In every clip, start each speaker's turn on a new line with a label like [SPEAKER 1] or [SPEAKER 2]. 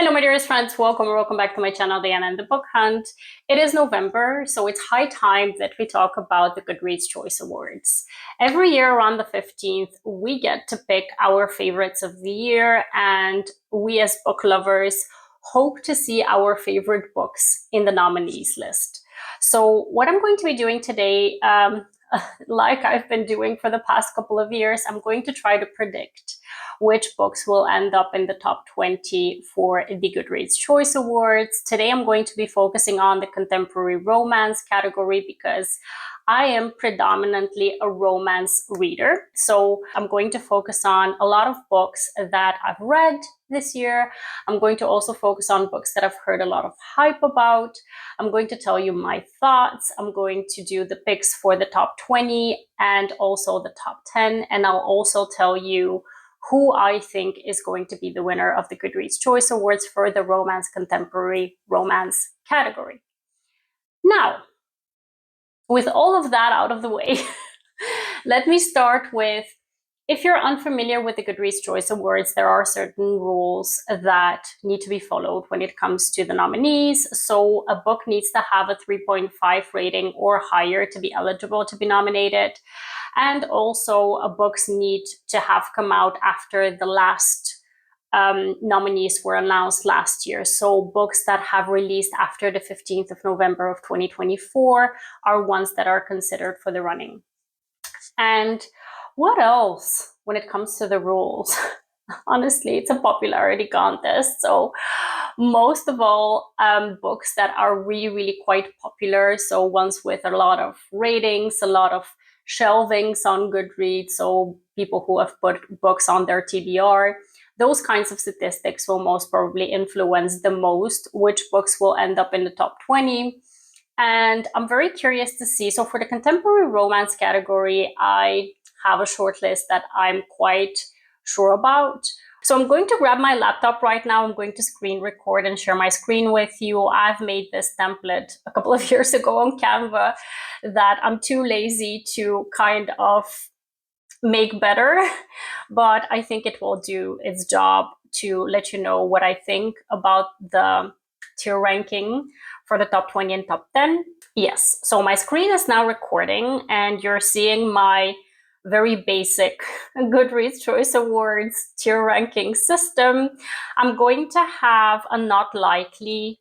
[SPEAKER 1] Hello, my dearest friends. Welcome back to my channel, Diana and the Book Hunt. It is November, so it's high time that we talk about the Goodreads Choice Awards. Every year around the 15th, we get to pick our favorites of the year, and we as book lovers hope to see our favorite books in the nominees list. So what I'm going to be doing today, like I've been doing for the past couple of years, I'm going to try to predict which books will end up in the top 20 for the Goodreads Choice Awards. Today I'm going to be focusing on the contemporary romance category because I am predominantly a romance reader. So I'm going to focus on a lot of books that I've read this year. I'm going to also focus on books that I've heard a lot of hype about. I'm going to tell you my thoughts. I'm going to do the picks for the top 20 and also the top 10. And I'll also tell you who I think is going to be the winner of the Goodreads Choice Awards for the romance contemporary romance category. Now, with all of that out of the way, let me start with, if you're unfamiliar with the Goodreads Choice Awards, there are certain rules that need to be followed when it comes to the nominees. So a book needs to have a 3.5 rating or higher to be eligible to be nominated. And also books need to have come out after the last nominees were announced last year. So books that have released after the 15th of November of 2024 are ones that are considered for the running. And what else when it comes to the rules? Honestly, it's a popularity contest. So most of all, books that are really quite popular. So ones with a lot of ratings, a lot of shelvings on Goodreads. So people who have put books on their TBR. Those kinds of statistics will most probably influence the most which books will end up in the top 20. And I'm very curious to see. So for the contemporary romance category, I have a short list that I'm quite sure about. So I'm going to grab my laptop right now. I'm going to screen record and share my screen with you. I've made this template a couple of years ago on Canva that I'm too lazy to kind of make better, but I think it will do its job to let you know what I think about the tier ranking for the top 20 and top 10. Yes, so my screen is now recording and you're seeing my very basic Goodreads Choice Awards tier ranking system. I'm going to have a not likely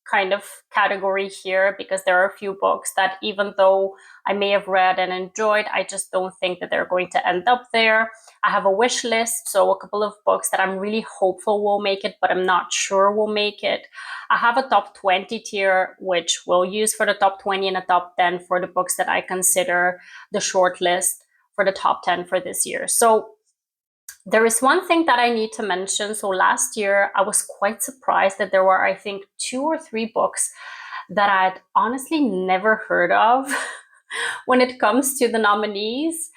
[SPEAKER 1] kind of category here because there are a few books that, even though I may have read and enjoyed, I just don't think that they're going to end up there. I have a wish list, so a couple of books that I'm really hopeful will make it, but I'm not sure will make it. I have a top 20 tier, which we'll use for the top 20, and a top 10 for the books that I consider the short list for the top 10 for this year. So there is one thing that I need to mention. So last year, I was quite surprised that there were, I think, 2 or 3 books that I'd honestly never heard of when it comes to the nominees.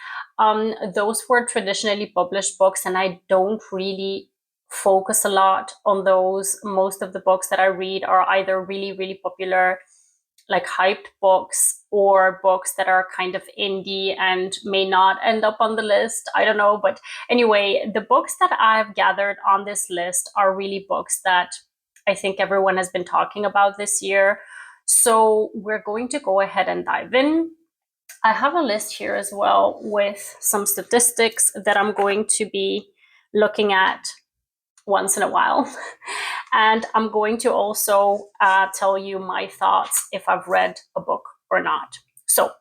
[SPEAKER 1] Those were traditionally published books, and I don't really focus a lot on those. Most of the books that I read are either really popular, like hyped books, or books that are kind of indie and may not end up on the list. I don't know. But anyway, the books that I've gathered on this list are really books that I think everyone has been talking about this year. So we're going to go ahead and dive in. I have a list here as well with some statistics that I'm going to be looking at once in a while. And I'm going to also tell you my thoughts if I've read a book or not. So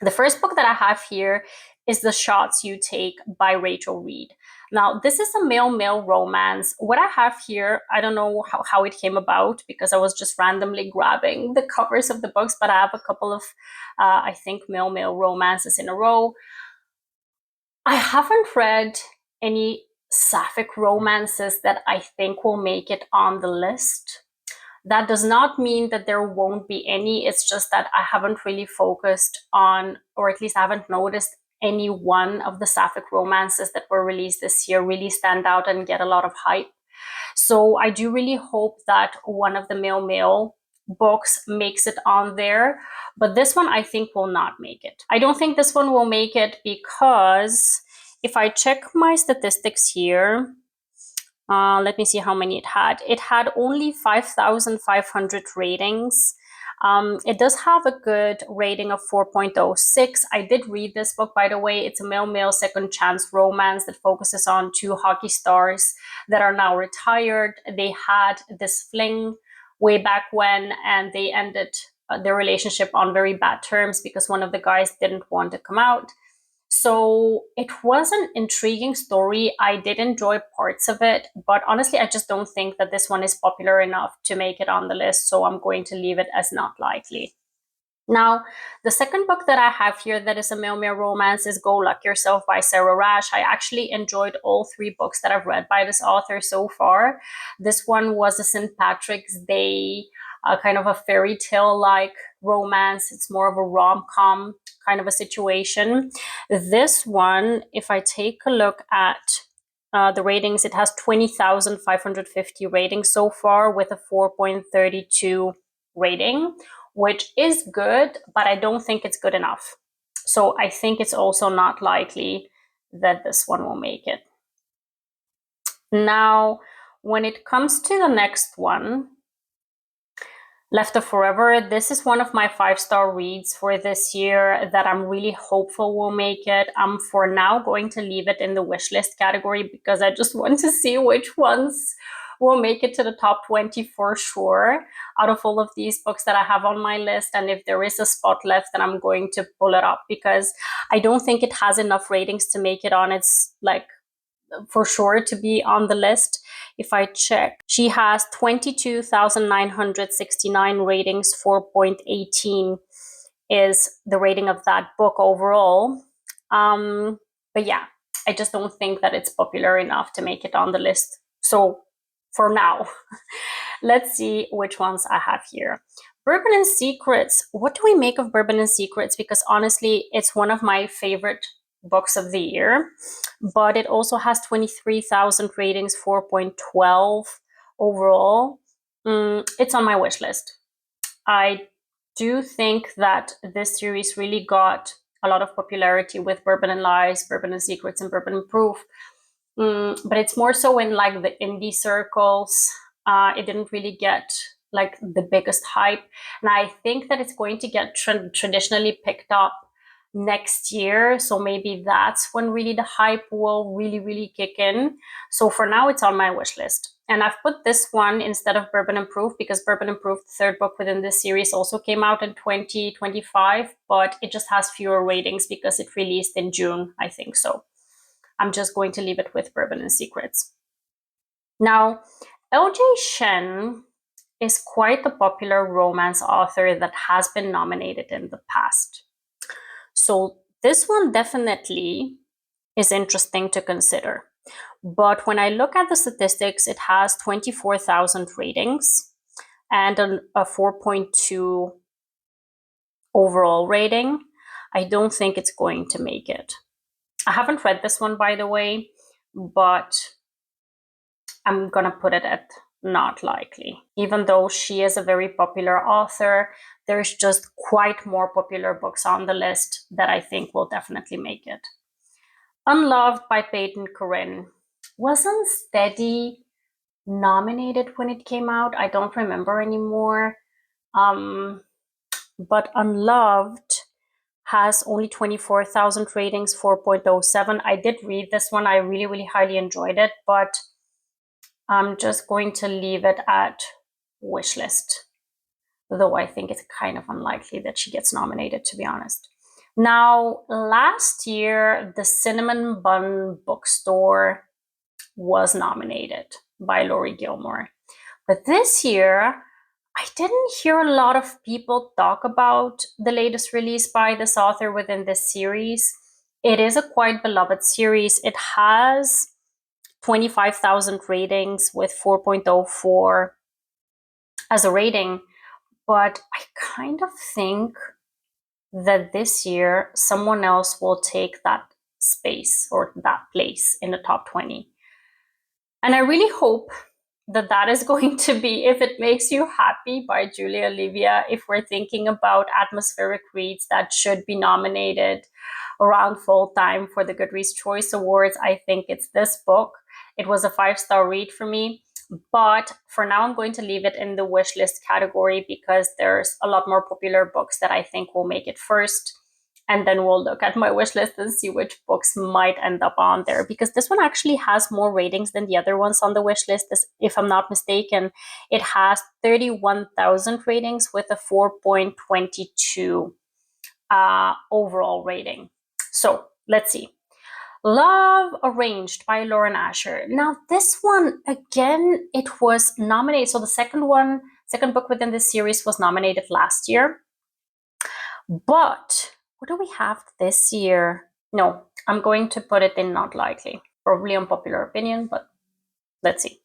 [SPEAKER 1] the first book that I have here is The Shots You Take by Rachel Reed. Now, this is a male-male romance. What I have here, I don't know how it came about because I was just randomly grabbing the covers of the books, but I have a couple of, I think, male-male romances in a row. I haven't read any sapphic romances that I think will make it on the list. That does not mean that there won't be any. It's just that I haven't really focused on, or at least I haven't noticed any one of the sapphic romances that were released this year really stand out and get a lot of hype. So I do really hope that one of the male books makes it on there, but this one I think will not make it. I don't think this one will make it because if I check my statistics here, Let me see how many it had. It had only 5,500 ratings. It does have a good rating of 4.06. I did read this book, by the way. It's a male-male second chance romance that focuses on two hockey stars that are now retired. They had this fling way back when, and they ended their relationship on very bad terms because one of the guys didn't want to come out. So it was an intriguing story. I did enjoy parts of it, but honestly, I just don't think that this one is popular enough to make it on the list. So I'm going to leave it as not likely. Now, the second book that I have here that is a male-male romance is Go Luck Yourself by Sarah Rash. I actually enjoyed all three books that I've read by this author so far. This one was a St. Patrick's Day, kind of a fairy tale-like romance. It's more of a rom-com kind of a situation. This one, if I take a look at the ratings, it has 20,550 ratings so far with a 4.32 rating, which is good, but I don't think it's good enough. So I think it's also not likely that this one will make it. Now, when it comes to the next one, Left of Forever, this is one of my 5-star reads for this year that I'm really hopeful will make it. I'm for now going to leave it in the wishlist category because I just want to see which ones will make it to the top 20 for sure out of all of these books that I have on my list. And if there is a spot left, then I'm going to pull it up because I don't think it has enough ratings to make it on its for sure to be on the list. If I check, she has 22,969 ratings. 4.18 is the rating of that book overall. But yeah, I just don't think that it's popular enough to make it on the list. So for now, let's see which ones I have here. Bourbon and Secrets. What do we make of Bourbon and Secrets? Because honestly, it's one of my favorite books of the year, but it also has 23,000 ratings, 4.12 overall. It's on my wish list. I do think that this series really got a lot of popularity with Bourbon and Lies, Bourbon and Secrets, and Bourbon and Proof. But it's more so in like the indie circles. It didn't really get like the biggest hype. And I think that it's going to get traditionally picked up next year. So maybe that's when really the hype will really kick in. So for now, it's on my wish list. And I've put this one instead of Bourbon and Proof because Bourbon and Proof, the third book within this series, also came out in 2025, but it just has fewer ratings because it released in June, I think so. I'm just going to leave it with Bourbon and Secrets. Now, LJ Shen is quite a popular romance author that has been nominated in the past. So this one definitely is interesting to consider. But when I look at the statistics, it has 24,000 ratings and a 4.2 overall rating. I don't think it's going to make it. I haven't read this one, by the way, but I'm gonna put it at not likely. Even though she is a very popular author, there's just quite more popular books on the list that I think will definitely make it. Unloved by Peyton Corinne. Wasn't Steady nominated when it came out? I don't remember anymore. But Unloved has only 24,000 ratings, 4.07. I did read this one. I really highly enjoyed it, but I'm just going to leave it at wish list, though I think it's kind of unlikely that she gets nominated, to be honest. Now, last year, the Cinnamon Bun Bookstore was nominated by Laurie Gilmore. But this year, I didn't hear a lot of people talk about the latest release by this author within this series. It is a quite beloved series. It has 25,000 ratings with 4.04 as a rating. But I kind of think that this year someone else will take that space or that place in the top 20. And I really hope that that is going to be If It Makes You Happy by Julia Olivia. If we're thinking about atmospheric reads that should be nominated around fall time for the Goodreads Choice Awards, I think it's this book. It was a 5-star read for me. But for now, I'm going to leave it in the wish list category because there's a lot more popular books that I think will make it first. And then we'll look at my wish list and see which books might end up on there, because this one actually has more ratings than the other ones on the wish list. If I'm not mistaken, it has 31,000 ratings with a 4.22 overall rating. So let's see. Love Arranged by Lauren Asher. Now this one, again, it was nominated. So the second book within this series was nominated last year. But what do we have this year? No, I'm going to put it in not likely. Probably unpopular opinion, but let's see.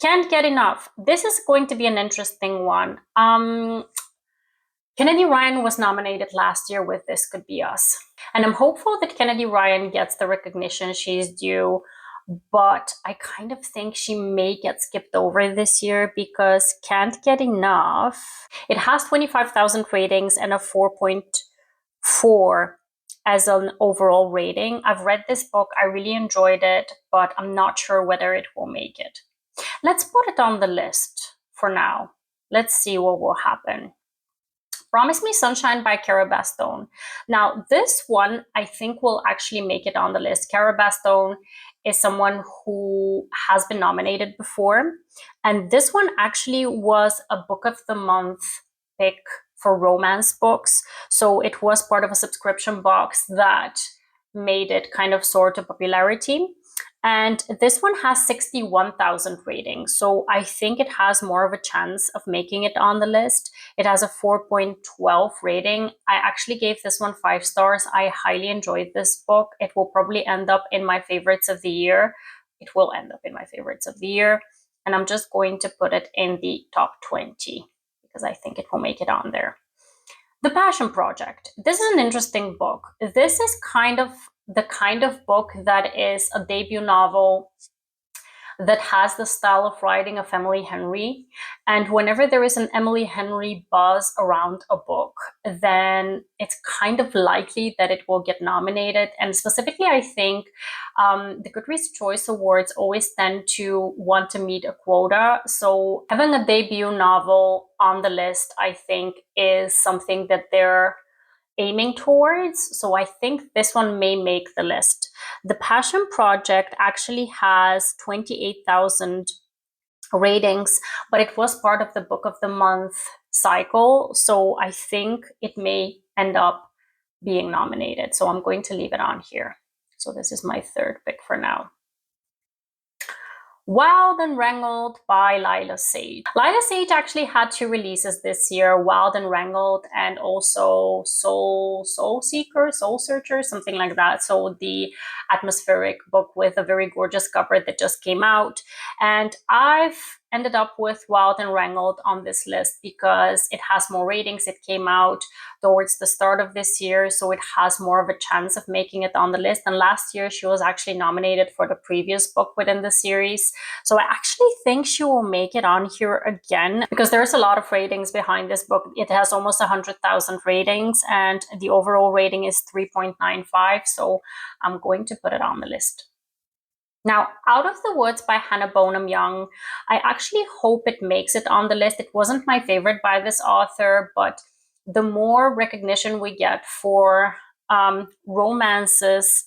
[SPEAKER 1] Can't Get Enough. This is going to be an interesting one. Kennedy Ryan was nominated last year with This Could Be Us. And I'm hopeful that Kennedy Ryan gets the recognition she's due, but I kind of think she may get skipped over this year because Can't Get Enough. It has 25,000 ratings and a 4.4 as an overall rating. I've read this book, I really enjoyed it, but I'm not sure whether it will make it. Let's put it on the list for now. Let's see what will happen. Promise Me Sunshine by Cara Bastone. Now, this one I think will actually make it on the list. Cara Bastone is someone who has been nominated before. And this one actually was a Book of the Month pick for romance books. So it was part of a subscription box that made it kind of soar to popularity. And this one has 61,000 ratings. So I think it has more of a chance of making it on the list. It has a 4.12 rating. I actually gave this one 5 stars. I highly enjoyed this book. It will probably end up in my favorites of the year. It will end up in my favorites of the year. And I'm just going to put it in the top 20 because I think it will make it on there. The Passion Project. This is an interesting book. This is the kind of book that is a debut novel that has the style of writing of Emily Henry. And whenever there is an Emily Henry buzz around a book, then it's kind of likely that it will get nominated. And specifically, I think the Goodreads Choice Awards always tend to want to meet a quota. So having a debut novel on the list, I think, is something that they're aiming towards. So I think this one may make the list. The Passion Project actually has 28,000 ratings, but it was part of the Book of the Month cycle. So I think it may end up being nominated. So I'm going to leave it on here. So this is my third pick for now. Wild and Wrangled by Lila Sage. Lila Sage actually had 2 releases this year, Wild and Wrangled and also Soul Searcher, something like that. So the atmospheric book with a very gorgeous cover that just came out. And I've ended up with Wild and Wrangled on this list because it has more ratings. It came out towards the start of this year, so it has more of a chance of making it on the list. And last year, she was actually nominated for the previous book within the series. So I actually think she will make it on here again because there's a lot of ratings behind this book. It has almost 100,000 ratings and the overall rating is 3.95. So I'm going to put it on the list. Now, Out of the Woods by Hannah Bonham Young, I actually hope it makes it on the list. It wasn't my favorite by this author, but the more recognition we get for romances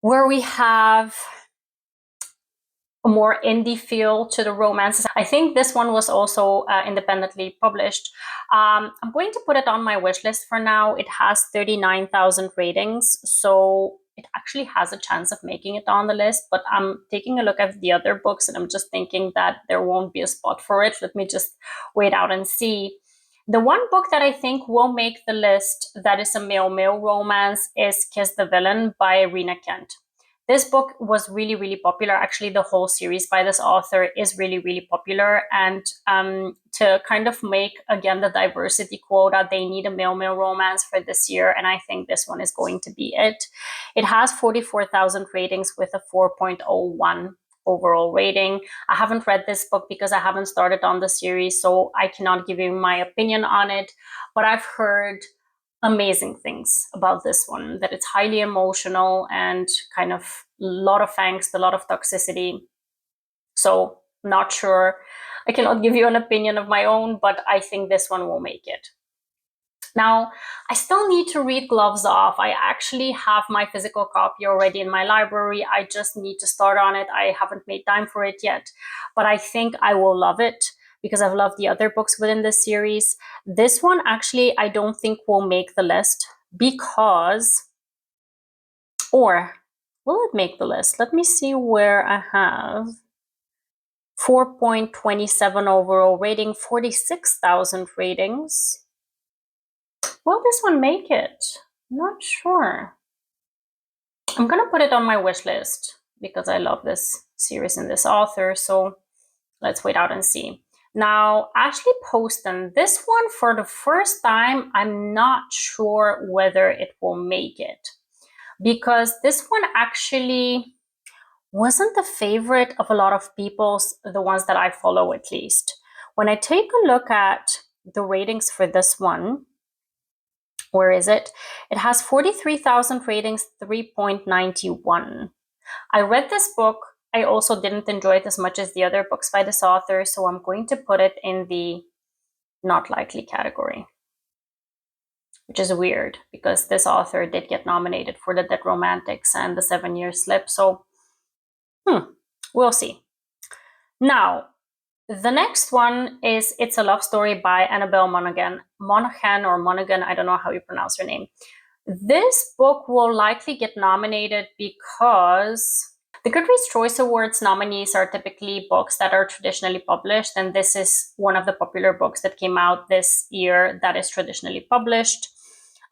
[SPEAKER 1] where we have a more indie feel to the romances. I think this one was also independently published. I'm going to put it on my wish list for now. It has 39,000 ratings, so it actually has a chance of making it on the list, but I'm taking a look at the other books and I'm just thinking that there won't be a spot for it. Let me just wait out and see. The one book that I think will make the list that is a male-male romance is Kiss the Villain by Rena Kent. This book was really, really popular. Actually, the whole series by this author is really, really popular. And to kind of make, again, the diversity quota, they need a male-male romance for this year. And I think this one is going to be it. It has 44,000 ratings with a 4.01 overall rating. I haven't read this book because I haven't started on the series, so I cannot give you my opinion on it. But I've heard amazing things about this one, that it's highly emotional and kind of a lot of angst, a lot of toxicity. So not sure. I cannot give you an opinion of my own, but I think this one will make it. Now, I still need to read Gloves Off. I actually have my physical copy already in my library. I just need to start on it. I haven't made time for it yet, but I think I will love it because I've loved the other books within this series. This one actually, I don't think will make the list because, or will it make the list? Let me see where I have 4.27 overall rating, 46,000 ratings. Will this one make it? Not sure. I'm gonna put it on my wish list because I love this series and this author, so let's wait out and see. Now, Ashley Poston, this one for the first time, I'm not sure whether it will make it because this one actually wasn't the favorite of a lot of people's, the ones that I follow at least. When I take a look at the ratings for this one, where is it? It has 43,000 ratings, 3.91. I read this book. I also didn't enjoy it as much as the other books by this author, so I'm going to put it in the not likely category, which is weird because this author did get nominated for the Dead Romantics and the 7 Year Slip, so we'll see. Now, the next one is It's a Love Story by Annabelle Monaghan. Monaghan, I don't know how you pronounce her name. This book will likely get nominated because the Goodreads Choice Awards nominees are typically books that are traditionally published, and this is one of the popular books that came out this year that is traditionally published.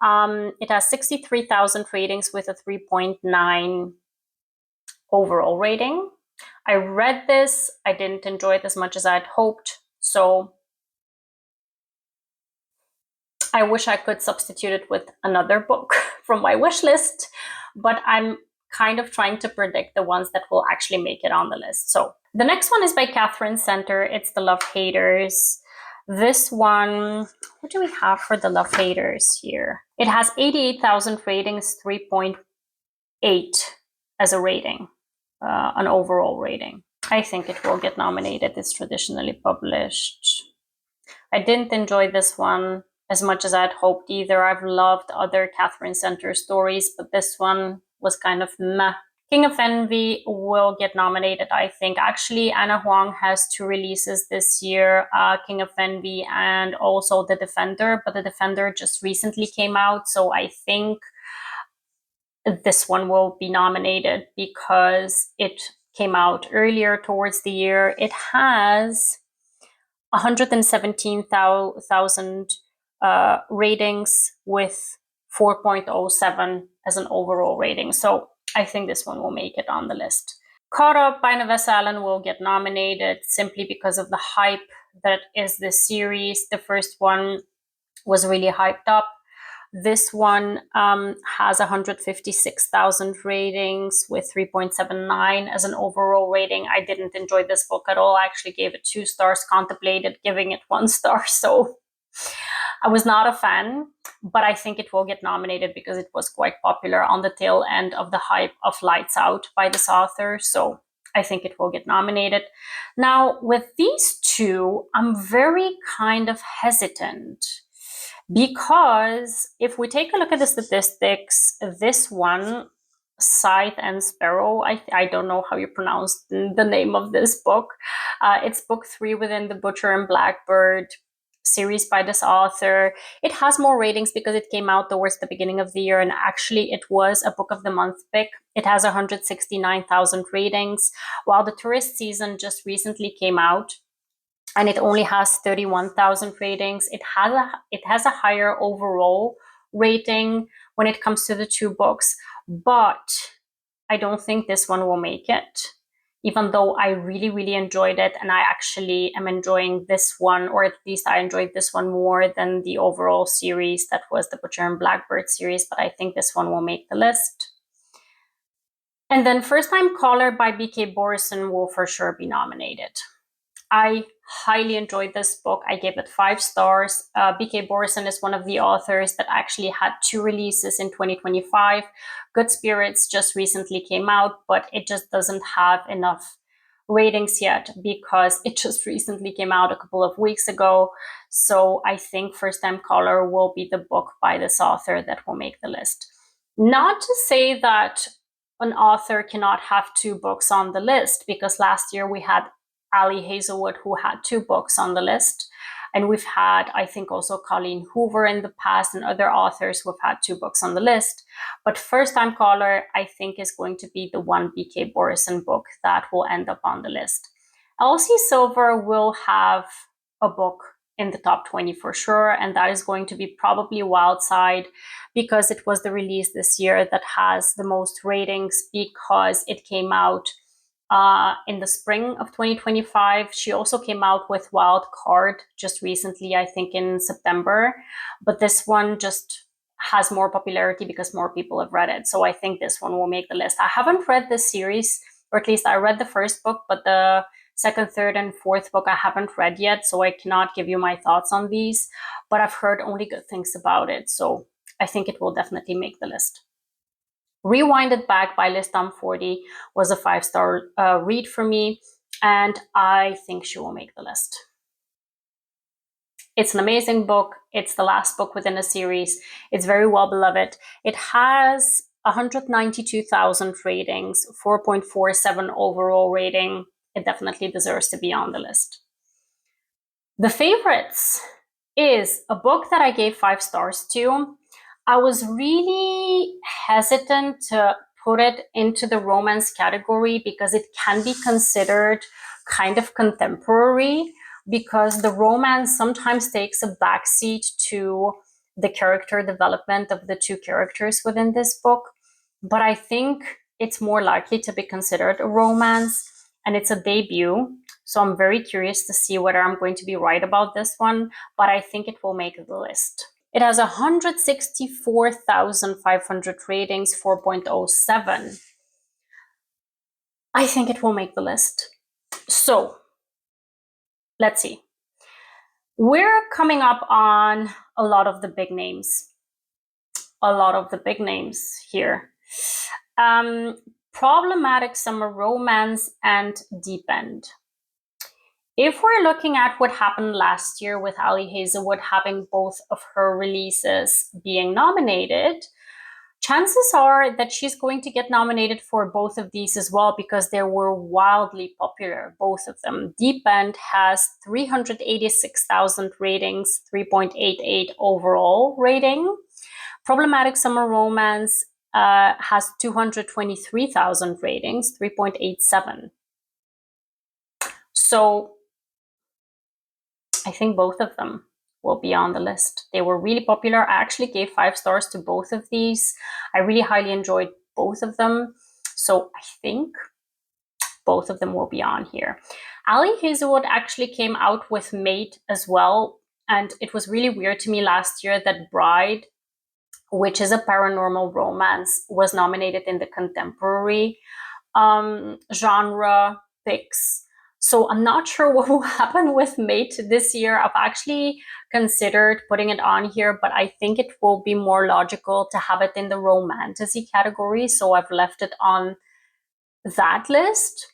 [SPEAKER 1] It has 63,000 ratings with a 3.9 overall rating. I read this. I didn't enjoy it as much as I'd hoped, so I wish I could substitute it with another book from my wish list, but I'm kind of trying to predict the ones that will actually make it on the list. So the next one is by Catherine Center. It's The Love Haters. This one, what do we have for The Love Haters here? It has 88,000 ratings, 3.8 as a rating, an overall rating. I think it will get nominated. It's traditionally published. I didn't enjoy this one as much as I'd hoped either. I've loved other Catherine Center stories, but this one was kind of meh. King of Envy will get nominated, I think. Actually, Anna Huang has 2 releases this year, King of Envy and also The Defender, but The Defender just recently came out, so I think this one will be nominated because it came out earlier towards the year. It has 117,000 ratings with 4.07 as an overall rating. So I think this one will make it on the list. Caught Up by Navessa Allen will get nominated simply because of the hype that is this series. The first one was really hyped up. This one has 156,000 ratings with 3.79 as an overall rating. I didn't enjoy this book at all. I actually gave it 2 stars, contemplated giving it 1 star. So I was not a fan, but I think it will get nominated because it was quite popular on the tail end of the hype of Lights Out by this author. So I think it will get nominated. Now, with these 2, I'm very kind of hesitant. Because if we take a look at the statistics, this one, Scythe and Sparrow, I don't know how you pronounce the name of this book. It's book 3 within the Butcher and Blackbird series by this author. It has more ratings because it came out towards the beginning of the year, and actually it was a Book of the Month pick. It has 169,000 ratings, while the Tourist Season just recently came out and it only has 31,000 ratings. It has a higher overall rating when it comes to the 2 books, but I don't think this one will make it, even though I really, really enjoyed it, and I actually am enjoying this one, or at least I enjoyed this one more than the overall series that was the Butcher and Blackbird series, but I think this one will make the list. And then First Time Caller by B.K. Borison will for sure be nominated. I highly enjoyed this book. I gave it 5 stars. BK Borison is one of the authors that actually had 2 releases in 2025. Good Spirits just recently came out, but it just doesn't have enough ratings yet because it just recently came out a couple of weeks ago. So I think First Time Caller will be the book by this author that will make the list. Not to say that an author cannot have 2 books on the list, because last year we had Ali Hazelwood, who had 2 books on the list. And we've had, I think, also Colleen Hoover in the past and other authors who have had 2 books on the list. But First Time Caller, I think, is going to be the one BK Borison book that will end up on the list. Elsie Silver will have a book in the top 20 for sure, and that is going to be probably Wildside, because it was the release this year that has the most ratings because it came out in the spring of 2025. She also came out with Wild Card just recently, I think in September, but this one just has more popularity because more people have read it. So I think this one will make the list. I haven't read this series, or at least I read the first book, but the second, third, and fourth book I haven't read yet, so I cannot give you my thoughts on these, but I've heard only good things about it, so I think it will definitely make the list. Rewind It Back by Liz Tom 40 was a 5-star read for me, and I think she will make the list. It's an amazing book. It's the last book within a series. It's very well beloved. It has 192,000 ratings, 4.47 overall rating. It definitely deserves to be on the list. The Favorites is a book that I gave 5 stars to. I was really hesitant to put it into the romance category because it can be considered kind of contemporary, because the romance sometimes takes a backseat to the character development of the 2 characters within this book. But I think it's more likely to be considered a romance, and it's a debut. So I'm very curious to see whether I'm going to be right about this one, but I think it will make the list. It has 164,500 ratings, 4.07. I think it will make the list. So let's see. We're coming up on a lot of the big names. Here. Problematic Summer Romance and Deep End. If we're looking at what happened last year with Ali Hazelwood having both of her releases being nominated, chances are that she's going to get nominated for both of these as well, because they were wildly popular, both of them. Deep End has 386,000 ratings, 3.88 overall rating. Problematic Summer Romance has 223,000 ratings, 3.87. So I think both of them will be on the list. They were really popular. I actually gave 5 stars to both of these. I really highly enjoyed both of them. So I think both of them will be on here. Ali Hazelwood actually came out with Mate as well. And it was really weird to me last year that Bride, which is a paranormal romance, was nominated in the contemporary genre picks. So I'm not sure what will happen with Mate this year. I've actually considered putting it on here, but I think it will be more logical to have it in the romantasy category. So I've left it on that list,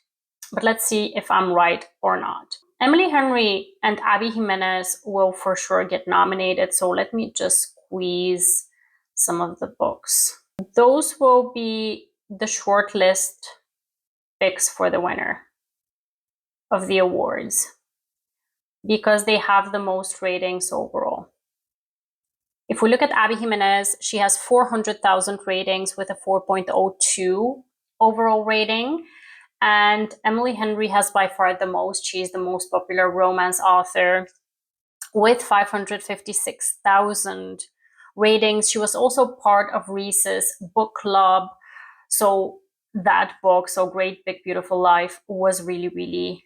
[SPEAKER 1] but let's see if I'm right or not. Emily Henry and Abby Jimenez will for sure get nominated. So let me just squeeze some of the books. Those will be the shortlist picks for the winner of the awards, because they have the most ratings overall. If we look at Abby Jimenez, she has 400,000 ratings with a 4.02 overall rating. And Emily Henry has by far the most. She's the most popular romance author with 556,000 ratings. She was also part of Reese's book club. So that book, So Great Big Beautiful Life, was really, really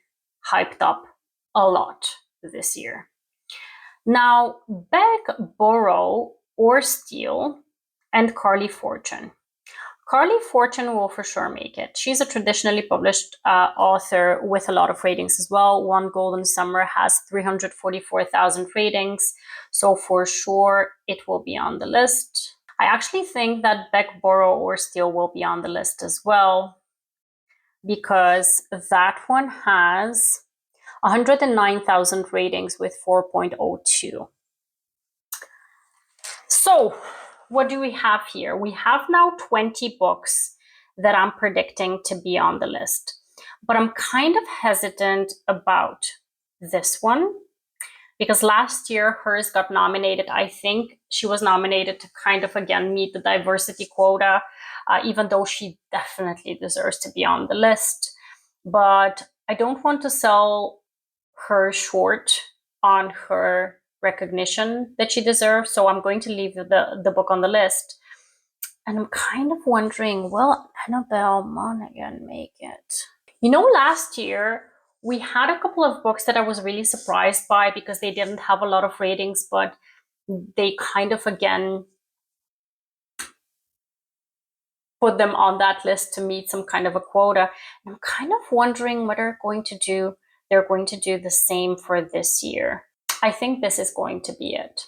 [SPEAKER 1] hyped up a lot this year. Now, Beg, Borrow, or Steal, and Carly Fortune. Carly Fortune will for sure make it. She's a traditionally published author with a lot of ratings as well. One Golden Summer has 344,000 ratings, so for sure it will be on the list. I actually think that Beck, Borrow or Steal will be on the list as well, because that one has 109,000 ratings with 4.02. So what do we have here? We have now 20 books that I'm predicting to be on the list, but I'm kind of hesitant about this one because last year hers got nominated. I think she was nominated to kind of again meet the diversity quota, even though she definitely deserves to be on the list. But I don't want to sell her short on her recognition that she deserves, so I'm going to leave the book on the list. And I'm kind of wondering, will Annabelle Monaghan make it? You know, last year we had a couple of books that I was really surprised by because they didn't have a lot of ratings, but they kind of again put them on that list to meet some kind of a quota. And I'm kind of wondering whether they're going to do the same for this year. I think this is going to be it.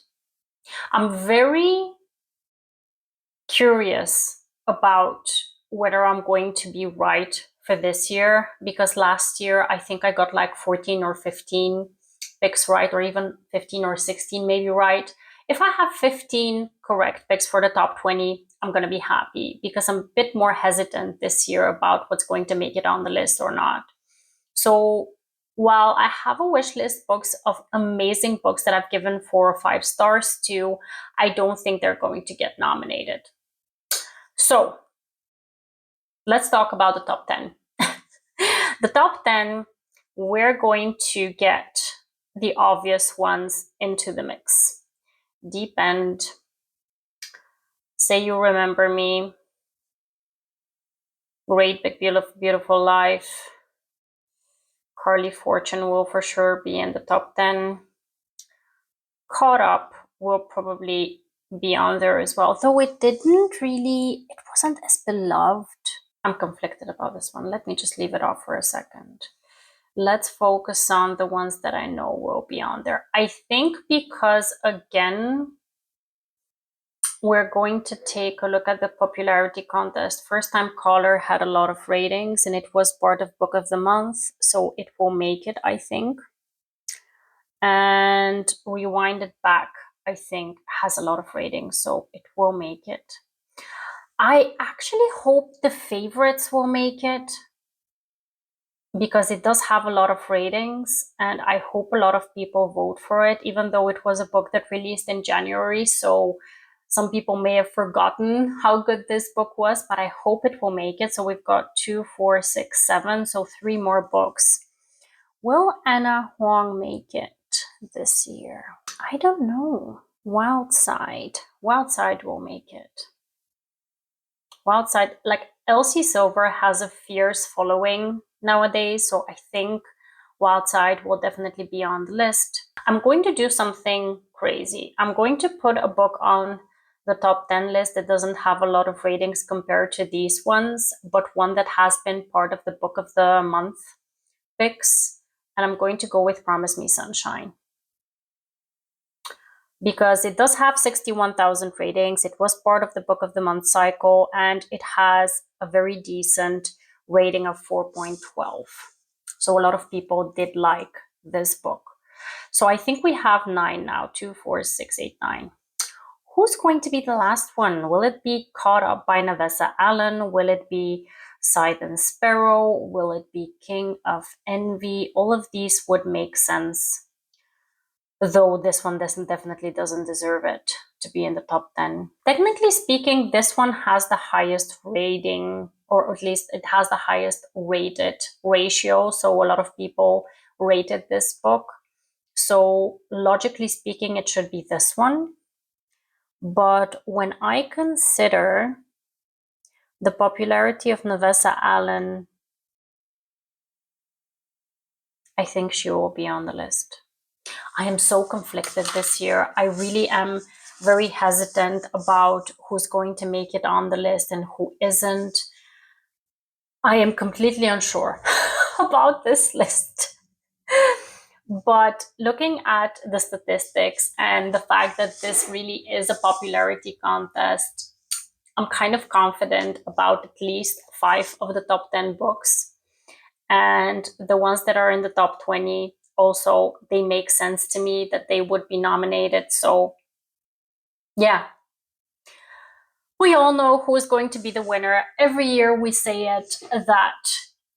[SPEAKER 1] I'm very curious about whether I'm going to be right for this year, because last year I think I got like 14 or 15 picks right, or even 15 or 16 maybe right. If I have 15 correct picks for the top 20, I'm going to be happy, because I'm a bit more hesitant this year about what's going to make it on the list or not. So while I have a wish list books of amazing books that I've given 4 or 5 stars to, I don't think they're going to get nominated. So let's talk about the top 10. The top 10, we're going to get the obvious ones into the mix. Deep End, Say You Remember Me, Great Big Beautiful Life, Carly Fortune will for sure be in the top 10. Caught Up will probably be on there as well, though it wasn't as beloved. I'm conflicted about this one. Let me just leave it off for a second. Let's focus on the ones that I know will be on there. I think because, again, we're going to take a look at the popularity contest. First Time Caller had a lot of ratings and it was part of Book of the Month, so it will make it, I think. And Rewind It Back, I think, has a lot of ratings, so it will make it. I actually hope The Favorites will make it, because it does have a lot of ratings, and I hope a lot of people vote for it, even though it was a book that released in January, so some people may have forgotten how good this book was, but I hope it will make it. So we've got 2, 4, 6, 7, so 3 more books. Will Anna Huang make it this year? I don't know. Wildside will make it. Wildside, like Elsie Silver has a fierce following nowadays, so I think Wildside will definitely be on the list. I'm going to do something crazy. I'm going to put a book on the top 10 list that doesn't have a lot of ratings compared to these ones, but one that has been part of the Book of the Month picks, and I'm going to go with Promise Me Sunshine, because it does have 61,000 ratings. It was part of the Book of the Month cycle, and it has a very decent rating of 4.12. So a lot of people did like this book. So I think we have 9 now, 2, 4, 6, 8, 9. Who's going to be the last one? Will it be Caught Up by Navessa Allen? Will it be Scythe and Sparrow? Will it be King of Envy? All of these would make sense, though this one definitely doesn't deserve it to be in the top 10. Technically speaking, this one has the highest rating, or at least it has the highest rated ratio, so a lot of people rated this book. So logically speaking, it should be this one. But when I consider the popularity of Navessa Allen, I think she will be on the list. I am so conflicted this year. I really am very hesitant about who's going to make it on the list and who isn't. I am completely unsure about this list. But looking at the statistics and the fact that this really is a popularity contest, I'm kind of confident about at least 5 of the top 10 books. And the ones that are in the top 20, also, they make sense to me that they would be nominated. So, yeah. We all know who is going to be the winner. Every year we say it that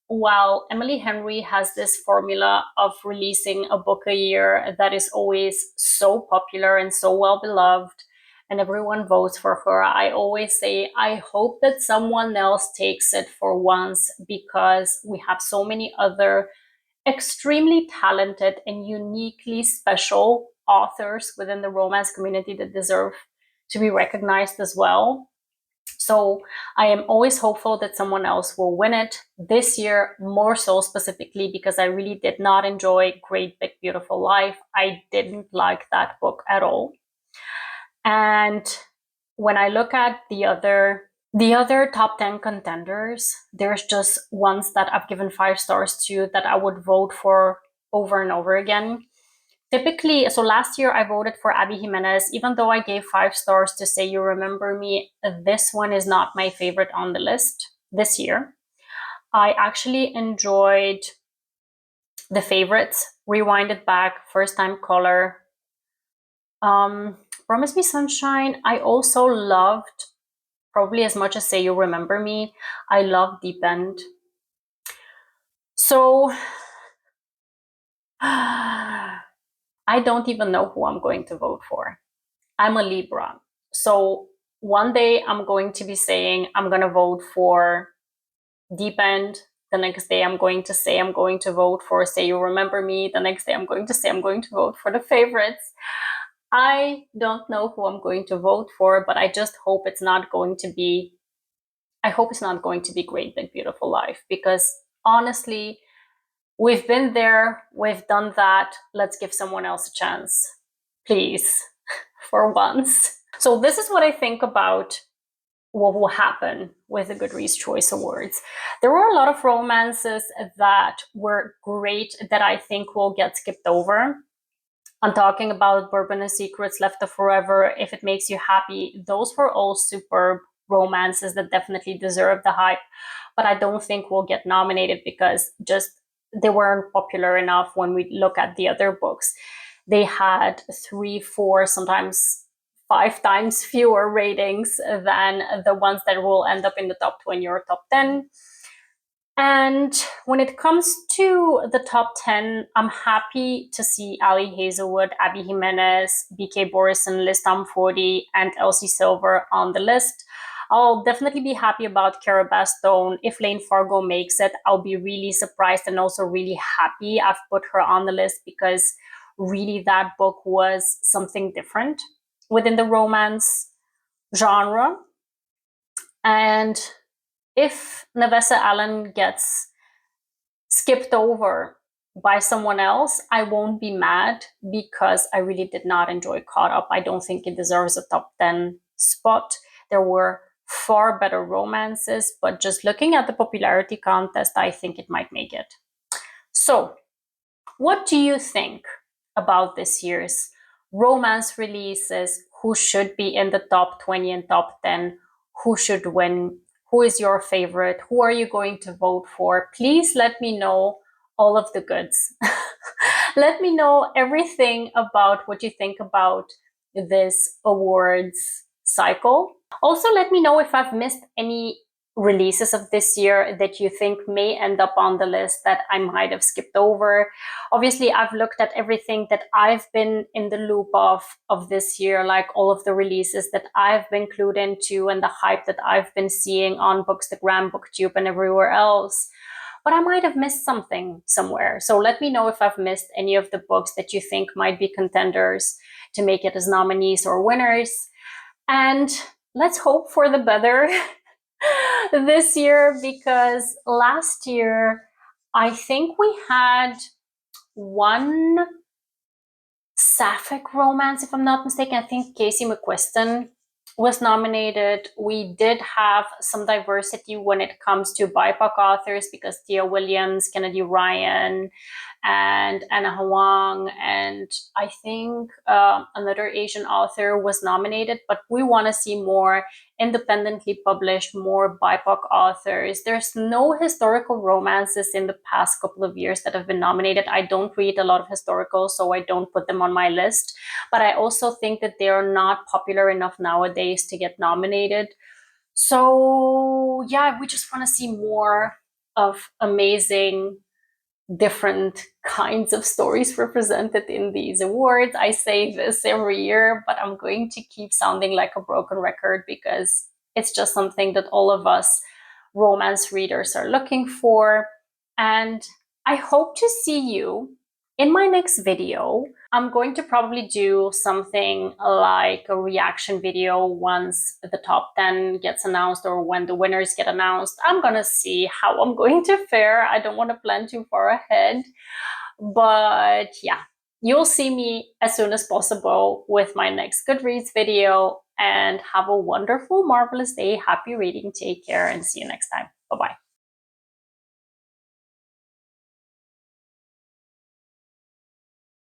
[SPEAKER 1] while Emily Henry has this formula of releasing a book a year that is always so popular and so well beloved, and everyone votes for her, I always say, I hope that someone else takes it for once, because we have so many other extremely talented and uniquely special authors within the romance community that deserve to be recognized as well. So I am always hopeful that someone else will win it this year, more so specifically because I really did not enjoy Great Big Beautiful Life. I didn't like that book at all. And when I look at the other top 10 contenders, there's just ones that I've given 5 stars to that I would vote for over and over again. Typically, so last year I voted for Abby Jimenez. Even though I gave 5 stars to Say You Remember Me, this one is not my favorite on the list this year. I actually enjoyed The Favorites, Rewind It Back, First Time Caller, Promise Me Sunshine. I also loved, probably as much as Say You Remember Me, I love Deep End. So I don't even know who I'm going to vote for. I'm a Libra. So one day I'm going to be saying I'm going to vote for Deep End. The next day I'm going to say I'm going to vote for Say You Remember Me. The next day I'm going to say I'm going to vote for The Favorites. I don't know who I'm going to vote for, but I just hope it's not going to be, I hope it's not going to be Great Big Beautiful Life, because honestly, we've been there, we've done that. Let's give someone else a chance, please, for once. So this is what I think about what will happen with the Goodreads Choice Awards. There were a lot of romances that were great that I think will get skipped over. I'm talking about Bourbon and Secrets, Left of Forever, If It Makes You Happy. Those were all superb romances that definitely deserve the hype, but I don't think will get nominated because just they weren't popular enough. When we look at the other books, they had 3, 4, sometimes 5 times fewer ratings than the ones that will end up in the top 20 or top 10. And when it comes to the top 10, I'm happy to see Ali Hazelwood, Abby Jimenez, BK Borison, Liz Tom40, and Elsie Silver on the list. I'll definitely be happy about Cara Bastone. If Lane Fargo makes it, I'll be really surprised and also really happy I've put her on the list, because really that book was something different within the romance genre. And if Nevessa Allen gets skipped over by someone else, I won't be mad, because I really did not enjoy Caught Up. I don't think it deserves a top 10 spot. There were far better romances, but just looking at the popularity contest, I think it might make it. So, what do you think about this year's romance releases? Who should be in the top 20 and top 10? Who should win? Who is your favorite? Who are you going to vote for? Please let me know all of the goods. Let me know everything about what you think about this awards cycle. Also, let me know if I've missed any releases of this year that you think may end up on the list that I might have skipped over. Obviously, I've looked at everything that I've been in the loop of this year, like all of the releases that I've been clued into and the hype that I've been seeing on Bookstagram, BookTube, and everywhere else. But I might have missed something somewhere. So let me know if I've missed any of the books that you think might be contenders to make it as nominees or winners. And let's hope for the better this year, because last year I think we had one sapphic romance, if I'm not mistaken. I think Casey McQuiston was nominated. We did have some diversity when it comes to BIPOC authors because Thea Williams, Kennedy Ryan, and Anna Huang, and I think another Asian author was nominated, but we want to see more independently published, more BIPOC authors. There's no historical romances in the past couple of years that have been nominated. I don't read a lot of historical, so I don't put them on my list, but I also think that they are not popular enough nowadays to get nominated. So yeah, we just want to see more of amazing different kinds of stories represented in these awards. I say this every year, but I'm going to keep sounding like a broken record because it's just something that all of us romance readers are looking for. And I hope to see you in my next video. I'm going to probably do something like a reaction video once the top 10 gets announced or when the winners get announced. I'm going to see how I'm going to fare. I don't want to plan too far ahead. But yeah, you'll see me as soon as possible with my next Goodreads video. And have a wonderful, marvelous day. Happy reading. Take care and see you next time. Bye-bye.